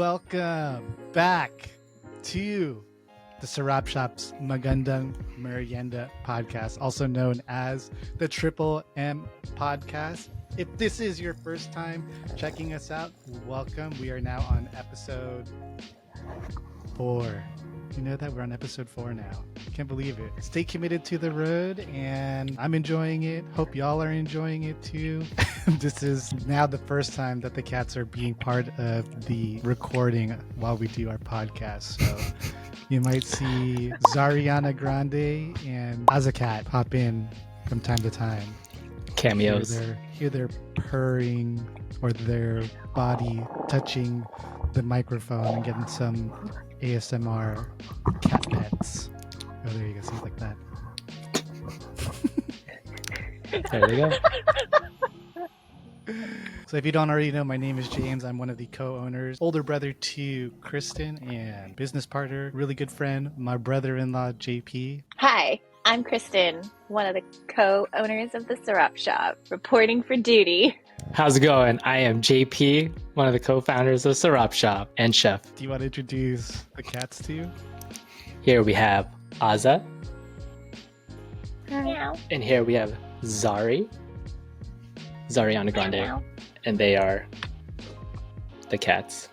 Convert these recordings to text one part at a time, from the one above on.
Welcome back to the Sarap Shop's Magandang Merienda Podcast, also known as the Triple M Podcast. If this is your first time checking us out, welcome. We are now on episode 4. You know that we're on episode 4 now. Can't believe it. Stay committed to the road, and I'm enjoying it. Hope y'all are enjoying it too. This is now the first time that the cats are being part of the recording while we do our podcast. So you might see Zariana Grande and Azakat pop in from time to time. Cameos. Hear their purring or their body touching the microphone and getting some ASMR cat pets. Oh, there you go. See, like that. There you go. So if you don't already know, my name is James. I'm one of the co-owners, older brother to Kristen and business partner, really good friend, my brother-in-law, JP. Hi, I'm Kristen, one of the co-owners of the Syrup Shop, reporting for duty. How's it going? I am JP, one of the co-founders of Syrup Shop and chef. Do you want to introduce the cats to you? Here we have Aza. Meow. And here we have Zariana Grande. Meow. And they are the cats.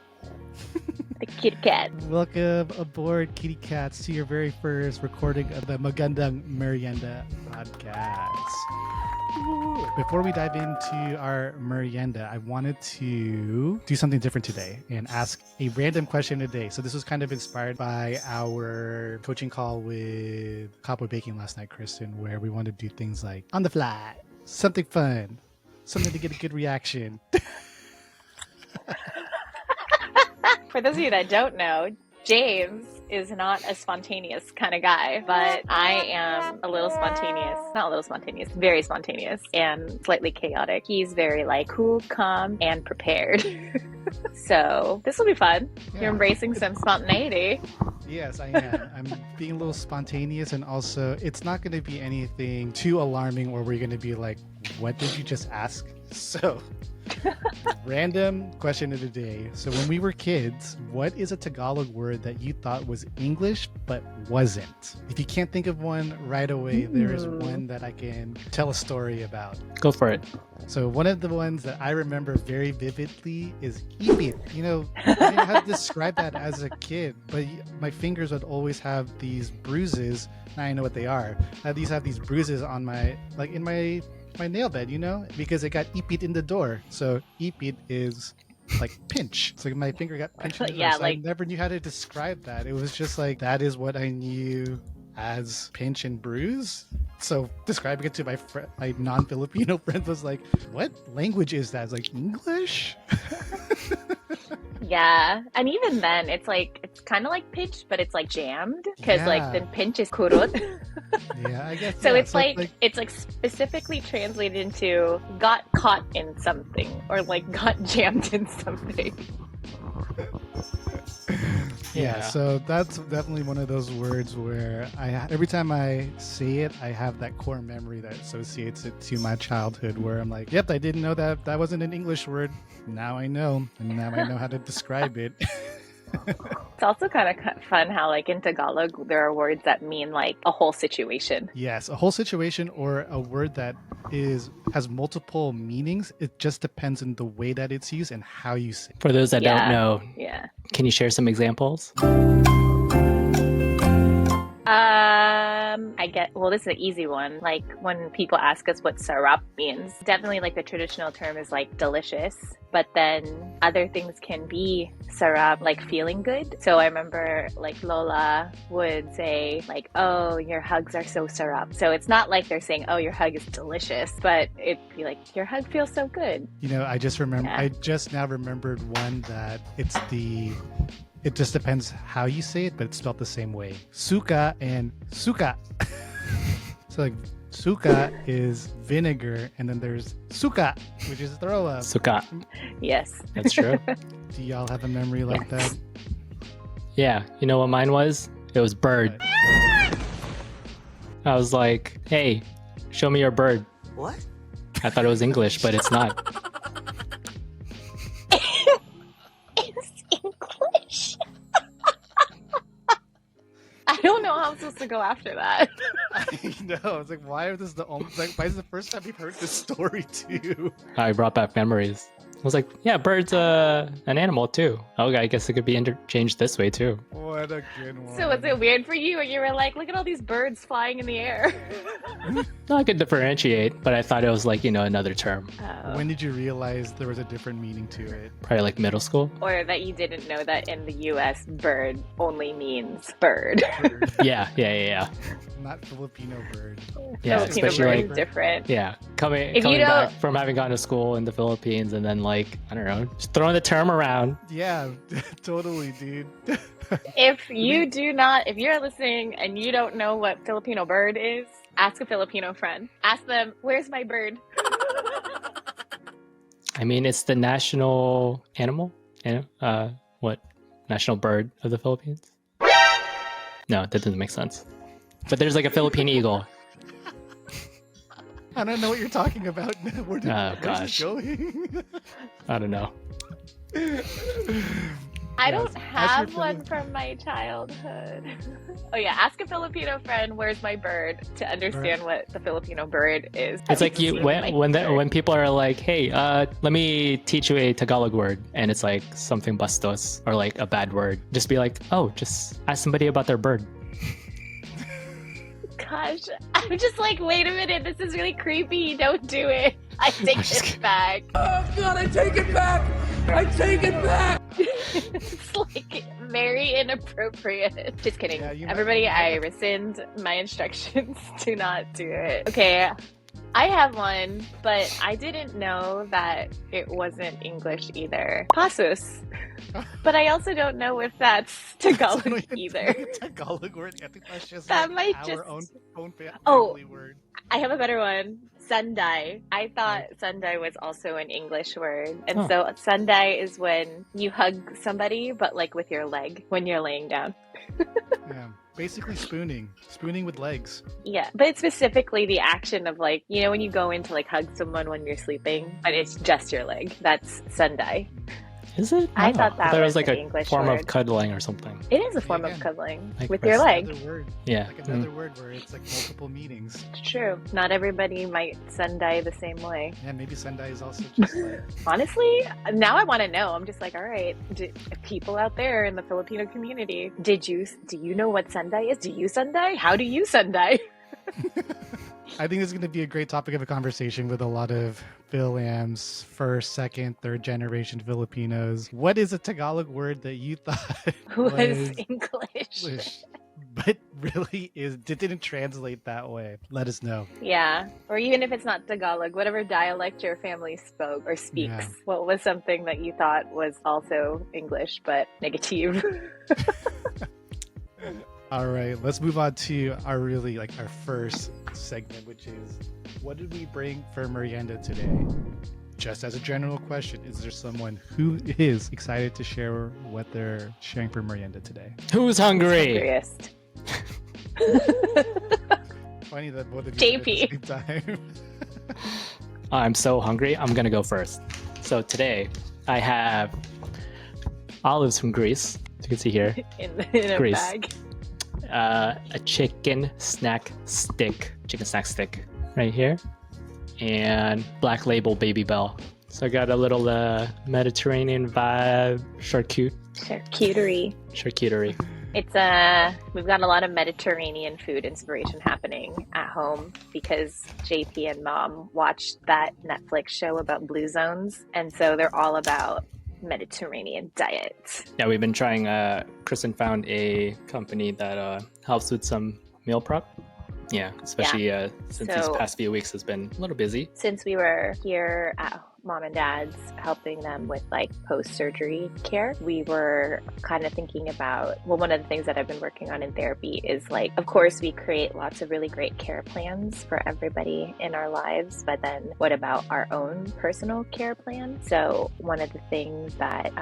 The kitty cat. Welcome aboard, kitty cats, to your very first recording of the Magandang Merienda Podcast. Before we dive into our merienda, I wanted to do something different today and ask a random question today. So this was kind of inspired by our coaching call with Cowboy Baking last night, Kristen, where we wanted to do things like on the fly, something fun, something to get a good reaction. For those of you that don't know, James is not a spontaneous kind of guy, but I am a little spontaneous. Not a little spontaneous, very spontaneous and slightly chaotic. He's very cool, calm, and prepared. So this will be fun. Yeah. You're embracing some spontaneity. Yes, I am. I'm being a little spontaneous, and also it's not going to be anything too alarming or we're going to be like, what did you just ask? So random question of the day. So when we were kids, what is a Tagalog word that you thought was English but wasn't? If you can't think of one right away, there is one that I can tell a story about. Go for it. So one of the ones that I remember very vividly is ipit. You know, I didn't know how to describe that as a kid, but my fingers would always have these bruises. Now I know what they are. I have these bruises on my nail bed, you know, because it got ipit in the door. So ipit is like pinch. So my finger got pinched in the door. Yeah, So I never knew how to describe that. It was just like, that is what I knew as pinch and bruise. So describing it to my non-Filipino friend was like, what language is that? It's like, English? Yeah, and even then, it's kind of like pinch, but it's like jammed because Yeah. the pinch is kurut. Yeah, I guess. So yeah. it's it's specifically translated into got caught in something or got jammed in something. Yeah, so that's definitely one of those words where every time I say it, I have that core memory that associates it to my childhood where I'm like, yep, I didn't know that wasn't an English word. Now I know, and now I know how to describe it. It's also kind of fun how in Tagalog, there are words that mean a whole situation. Yes, a whole situation or a word that has multiple meanings. It just depends on the way that it's used and how you say it. For those that don't know, Yeah. can you share some examples? This is an easy one. When people ask us what sarap means, definitely the traditional term is delicious, but then other things can be sarap, feeling good. So I remember Lola would say oh, your hugs are so sarap. So it's not they're saying, oh, your hug is delicious, but it'd be your hug feels so good. You know, I just now remembered one that it just depends how you say it, but it's spelled the same way. Suka and suka. So suka is vinegar, and then there's suka, which is throw up. Suka. Yes. That's true. Do y'all have a memory like that? Yeah. You know what mine was? It was bird. I was like, hey, show me your bird. What? I thought it was English, but it's not. It's English. to go after that? I know. It's like, why is this the only, like, why is the first time we've heard this story too? I brought back memories. I was like, yeah, bird's an animal too. Okay, I guess it could be interchanged this way too. What a good one. So was it weird for you when you were like, look at all these birds flying in the air? No, I could differentiate, but I thought it was like, another term. When did you realize there was a different meaning to it? Probably like middle school. Or that you didn't know that in the US, bird only means bird. Yeah. Not Filipino bird. Yeah, Filipino especially bird like is different. Yeah, coming If you back don't- from having gone to school in the Philippines and then like, I don't know, just throwing the term around. Yeah, totally, dude. If you're listening and you don't know what Filipino bird is, ask a Filipino friend. Ask them, where's my bird? I mean, it's the national animal. What? National bird of the Philippines? No, that doesn't make sense. But there's like a Philippine eagle. I don't know what you're talking about. Where's gosh. it going? I don't know. I don't Yes, have ask your one from my childhood. Oh yeah, ask a Filipino friend, where's my bird, to understand what the Filipino bird is. It's like you when people are like, hey, let me teach you a Tagalog word, and it's like something bastos or like a bad word. Just be like, oh, just ask somebody about their bird. Gosh, I'm just like, wait a minute, this is really creepy. Don't do it. I take this back. Oh God, I take it back! I take it back! It's like very inappropriate. Just kidding. Yeah, you might- Everybody, I rescind my instructions. Do not do it. Okay, I have one, but I didn't know that it wasn't English either. Pasus. But I also don't know if that's Tagalog either. Tagalog word. I think that's just That like might our just- own family Oh. word. I have a better one. Sundai. I thought Sundai was also an English word. And Oh. so Sundai is when you hug somebody, but like with your leg when you're laying down. Yeah, basically spooning with legs. Yeah. But it's specifically the action of like, when you go in to like hug someone when you're sleeping, but it's just your leg. That's Sundai. Is it? I Oh, thought that it was was like an a English form word. of cuddling or something. It is a form Yeah. of cuddling Like with your rest- leg. Another word. Yeah. Like another word where it's like multiple meanings. It's true. Not everybody might Sundai the same way. Yeah, maybe Sendai is also just like Honestly, now I want to know. I'm just like, all right, people out there in the Filipino community, do you know what Sundai is? Do you Sundai? How do you Sundai? I think this is going to be a great topic of a conversation with a lot of Philams, first, second, third generation Filipinos. What is a Tagalog word that you thought Was was English. English, but really didn't translate that way? Let us know. Yeah. Or even if it's not Tagalog, whatever dialect your family spoke or speaks, Yeah. what was something that you thought was also English but negative? All right, let's move on to our first segment, which is what did we bring for merienda today? Just as a general question, is there someone who is excited to share what they're sharing for merienda today? Who's hungry? Hungriest. Funny that both of you said it JP. at the same time. I'm so hungry. I'm gonna go first. So today I have olives from Greece. As you can see here, in a Greece. bag. A chicken snack stick right here, and Black Label Baby Bell. So I got a little Mediterranean vibe Charcuterie. charcuterie. We've got a lot of Mediterranean food inspiration happening at home because JP and Mom watched that Netflix show about blue zones, and so they're all about Mediterranean diet. Yeah, we've been trying. Kristen found a company that helps with some meal prep. Yeah, especially since these So- past few weeks has been a little busy. Since we were here at Mom and Dad's helping them with like post-surgery care, we were kind of thinking about, well, one of the things that I've been working on in therapy is like, of course, we create lots of really great care plans for everybody in our lives, but then what about our own personal care plan? So one of the things that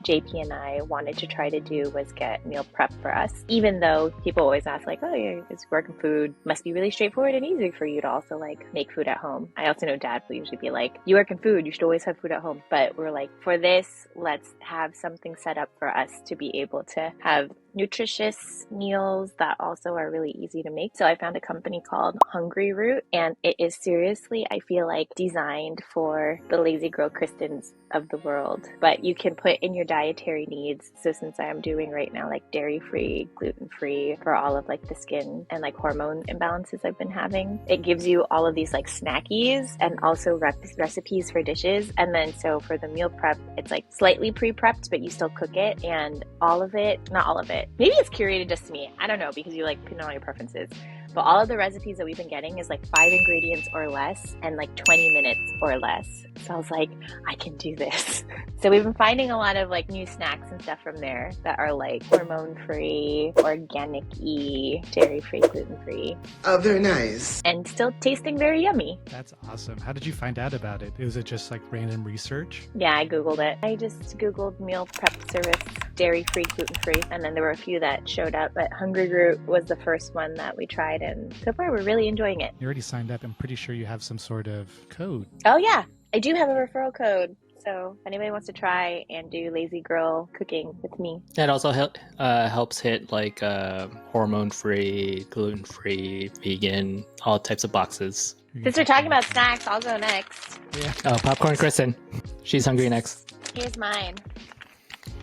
JP and I wanted to try to do was get meal prep for us, even though people always ask like, oh, you're just working food, must be really straightforward and easy for you to also like make food at home. I also know Dad will usually be like, you work in food, you should always have food at home. But we're like, for this, let's have something set up for us to be able to have nutritious meals that also are really easy to make. So I found a company called Hungry Root, and it is seriously, I feel like, designed for the lazy girl Kristens of the world. But you can put in your dietary needs. So since I am doing right now like dairy-free, gluten-free for all of like the skin and like hormone imbalances I've been having, it gives you all of these like snackies and also recipes for dishes. And then so for the meal prep, it's like slightly pre-prepped, but you still cook it, and all of it, not all of it, maybe it's curated just to me, I don't know, because you like put in all your preferences, but all of the recipes that we've been getting is like 5 ingredients or less and like 20 minutes or less. So I was like, I can do this. So we've been finding a lot of like new snacks and stuff from there that are like hormone-free, organic-y, dairy-free, gluten-free. Oh, very nice. And still tasting very yummy. That's awesome. How did you find out about it? Was it just like random research? Yeah, I Googled it. I just Googled meal prep service, dairy-free, gluten-free, and then there were a few that showed up, but Hungry Root was the first one that we tried, and so far we're really enjoying it. You already signed up. I'm pretty sure you have some sort of code. Oh yeah, I do have a referral code. So if anybody wants to try and do lazy girl cooking with me. It also helps hit like hormone-free, gluten-free, vegan, all types of boxes. Since we're talking about snacks, I'll go next. Yeah. Oh, popcorn Kristen. She's hungry next. Here's mine.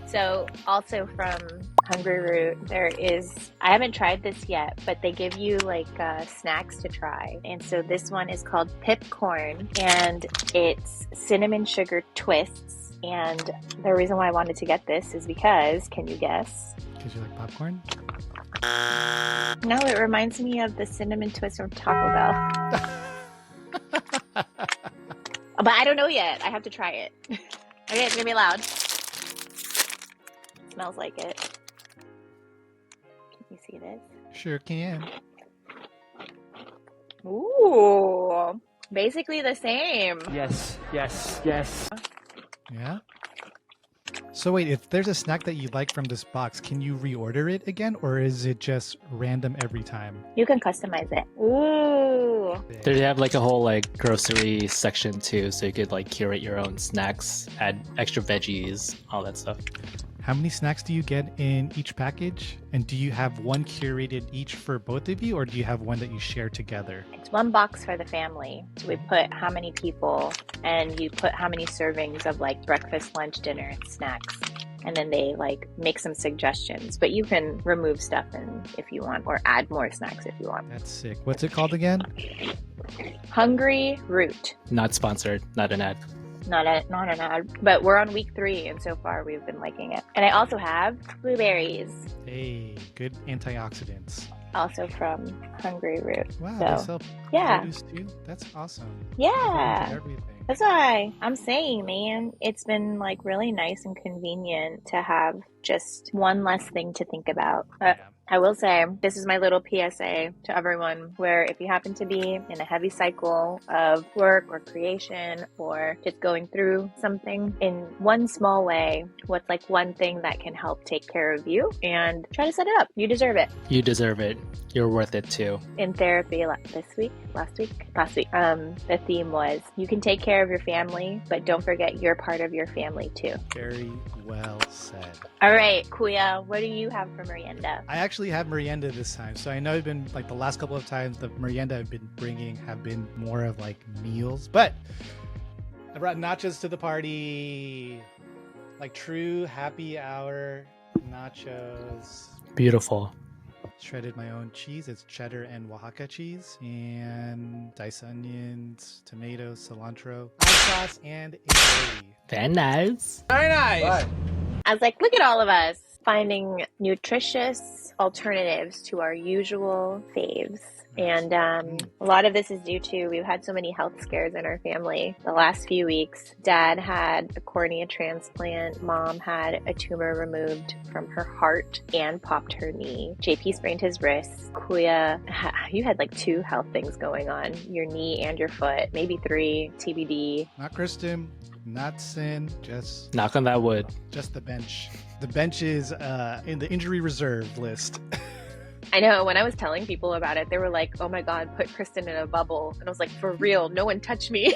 So also from Hungry Root, there is, I haven't tried this yet, but they give you like snacks to try. And so this one is called Pipcorn, and it's cinnamon sugar twists. And the reason why I wanted to get this is because, can you guess? Because you like popcorn? No, it reminds me of the cinnamon twist from Taco Bell. But I don't know yet. I have to try it. Okay, it's gonna be loud. Smells like it. Can you see this? Sure can. Ooh, basically the same. Yes, yes, yes. Yeah? So wait, if there's a snack that you like from this box, can you reorder it again, or is it just random every time? You can customize it. Ooh. They have like a whole like grocery section too, so you could like curate your own snacks, add extra veggies, all that stuff. How many snacks do you get in each package? And do you have one curated each for both of you, or do you have one that you share together? It's one box for the family. So we put how many people, and you put how many servings of like breakfast, lunch, dinner, and snacks. And then they like make some suggestions, but you can remove stuff if you want, or add more snacks if you want. That's sick. What's it called again? Hungry Root. Not sponsored, not an ad. Not an ad, but we're on week 3, and so far we've been liking it. And I also have blueberries, Hey, good antioxidants. also from Hungry Root. Wow, So, they sell yeah. produce too? That's awesome. Yeah. Everything. That's why I'm saying, man, it's been like really nice and convenient to have just one less thing to think about. But I will say, this is my little PSA to everyone, where if you happen to be in a heavy cycle of work or creation, or just going through something in one small way, what's like one thing that can help take care of you, and try to set it up. You deserve it. You deserve it. You're worth it too. In therapy last week, the theme was, you can take care of your family, but don't forget you're part of your family too. Very well said. All right, Kuya, what do you have for merienda? I actually have merienda this time. So I know it's been like the last couple of times the merienda I've been bringing have been more of like meals, but I brought nachos to the party. Like true happy hour nachos. Beautiful. Shredded my own cheese. It's cheddar and Oaxaca cheese, and diced onions, tomatoes, cilantro, hot sauce, and aioli. Very nice. Very nice. I was like, look at all of us finding nutritious alternatives to our usual faves. And a lot of this is due to, we've had so many health scares in our family the last few weeks. Dad had a cornea transplant. Mom had a tumor removed from her heart and popped her knee. JP sprained his wrist. Kuya, you had like 2 health things going on. Your knee and your foot, maybe 3, TBD. Not Kristen, not Sin, just Knock on that wood. just the bench. The bench is in the injury reserve list. I know, when I was telling people about it, they were like, oh my God, put Kristen in a bubble. And I was like, for real, no one touch me.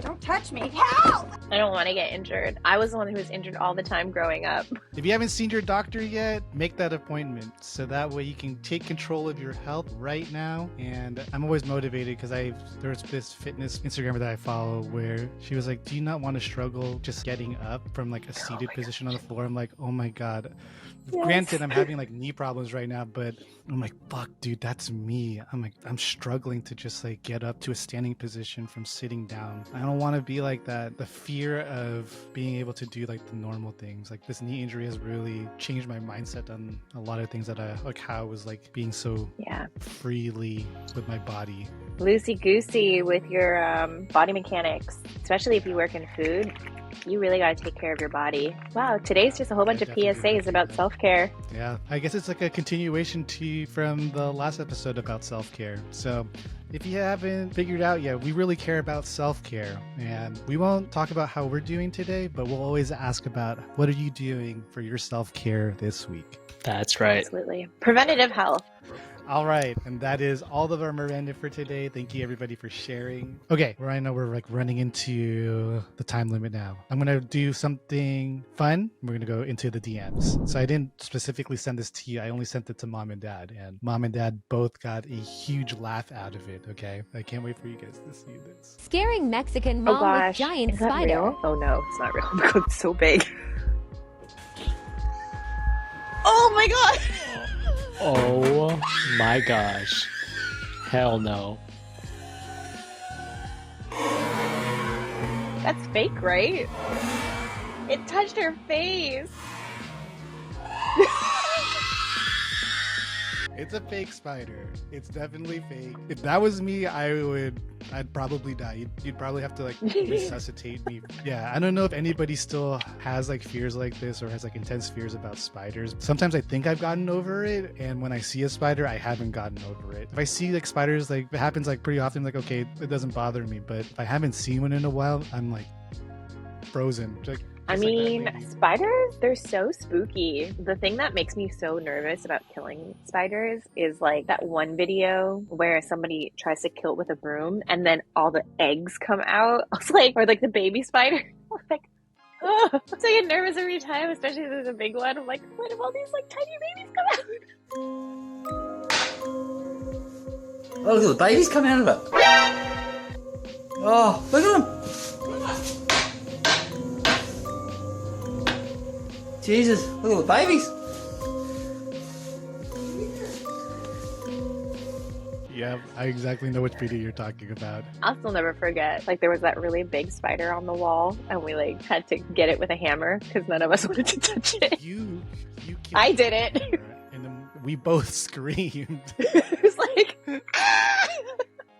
Don't touch me. Help! I don't want to get injured. I was the one who was injured all the time growing up. If you haven't seen your doctor yet, make that appointment so that way you can take control of your health right now. And I'm always motivated because there's this fitness Instagrammer that I follow where she was like, do you not want to struggle just getting up from like a seated position on the floor? I'm like, oh my God. Yes. Granted, I'm having like knee problems right now, but I'm like, fuck, dude, that's me. I'm struggling to just like get up to a standing position from sitting down. I don't want to be like that. The fear of being able to do like the normal things, like this knee injury has really changed my mindset on a lot of things that like how I was like being so freely with my body. Loosey goosey with your body mechanics, especially if you work in food. You really got to take care of your body. Wow, today's just a whole bunch of PSAs about self-care. Yeah, I guess it's like a continuation from the last episode about self-care. So if you haven't figured out yet, we really care about self-care. And we won't talk about how we're doing today, but we'll always ask about what are you doing for your self-care this week? That's right. Absolutely. Preventative health. All right, and that is all of our Miranda for today. Thank you everybody for sharing. Okay, I know we're like running into the time limit now. I'm gonna do something fun. We're gonna go into the DMs. So I didn't specifically send this to you. I only sent it to mom and dad, and mom and dad both got a huge laugh out of it. Okay, I can't wait for you guys to see this. Scaring Mexican mom with giant Is that spider. real? Oh no, it's not real because it's so big. Oh my god! Oh my gosh. Hell no. That's fake, right? It touched her face. It's a fake spider. It's definitely fake. If that was me, I'd probably die. You'd probably have to like resuscitate me. Yeah, I don't know if anybody still has like fears like this or has like intense fears about spiders. Sometimes I think I've gotten over it, and when I see a spider, I haven't gotten over it. If I see like spiders, like it happens like pretty often, like okay, it doesn't bother me. But if I haven't seen one in a while, I'm like frozen. I mean, spiders, they're so spooky. The thing that makes me so nervous about killing spiders is like that one video where somebody tries to kill it with a broom and then all the eggs come out. I was like, or like the baby spider. I'm like, oh, so I get nervous every time, especially if there's a big one. I'm like, what if all these like tiny babies come out? Oh, look at the babies coming out of it. Oh, look at them. Jesus, look at the babies. Yeah, I exactly know which video you're talking about. I'll still never forget. Like there was that really big spider on the wall, and we like had to get it with a hammer because none of us wanted to touch it. You killed I did it. and then we both screamed. It was like,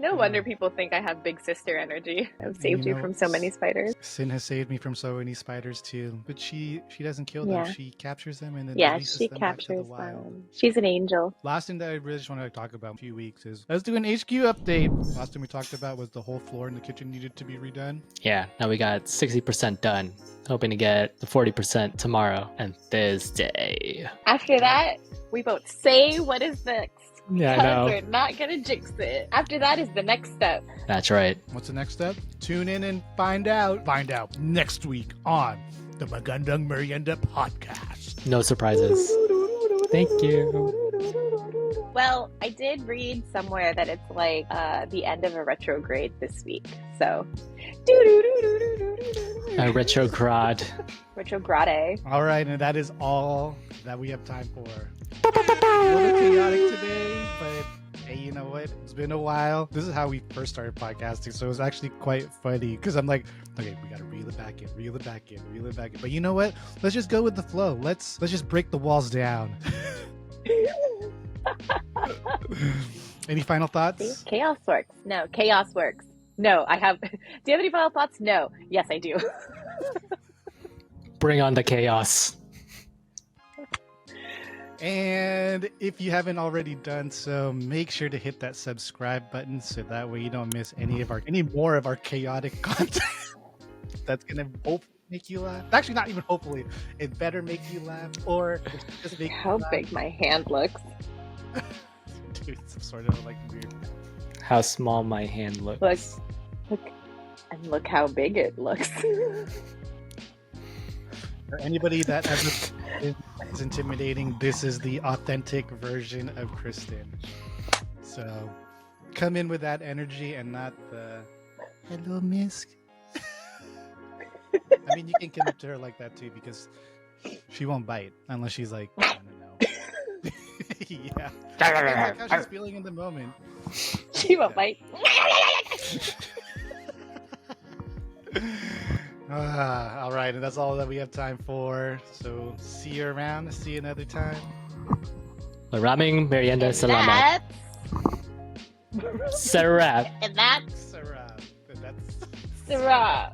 no wonder people think I have big sister energy. I've saved you from so many spiders. Sin has saved me from so many spiders too, but she doesn't kill them. Yeah. She captures them and then Yeah, releases she them back to the captures wild. them. She's an angel. Last thing that I really just want to talk about in a few weeks is let's do an HQ update. Last thing we talked about was the whole floor in the kitchen needed to be redone. Yeah, now we got 60% done. Hoping to get the 40% tomorrow and Thursday. After that, we both say what is next. Yeah, I Because know. we're not gonna jinx it. After that is the next step. That's right. What's the next step? Tune in and find out. Find out next week on the Magandang Merienda Podcast. No surprises. Thank you. Well, I did read somewhere that it's like the end of a retrograde this week. So, Retrograde. retrograde. All right, and that is all that we have time for. A little chaotic today, but hey, you know what? It's been a while. This is how we first started podcasting, so it was actually quite funny because I'm like, okay, we gotta reel it back in. But you know what? Let's just go with the flow. Let's just break the walls down. Any final thoughts? See? Chaos works. No, chaos works. No, I have. Do you have any final thoughts? No. Yes, I do. Bring on the chaos. And if you haven't already done so, make sure to hit that subscribe button so that way you don't miss any more of our chaotic content. That's gonna hopefully make you laugh. Actually, not even hopefully. It better make you laugh, or just make How you laugh. big my hand looks. Dude, it's some sort of like weird. How small my hand looks. Look. And look how big it looks. For anybody that ever is intimidating, this is the authentic version of Kristen. So come in with that energy and not the hello, miss. I mean, you can commit to her like that too because she won't bite unless she's like, I don't know. Yeah. Like how she's feeling in the moment. She won't bite. All right, and that's all that we have time for. So see you around. See you another time. Maraming merienda salamat. Sarap. And that's Sarap. That's Sarap.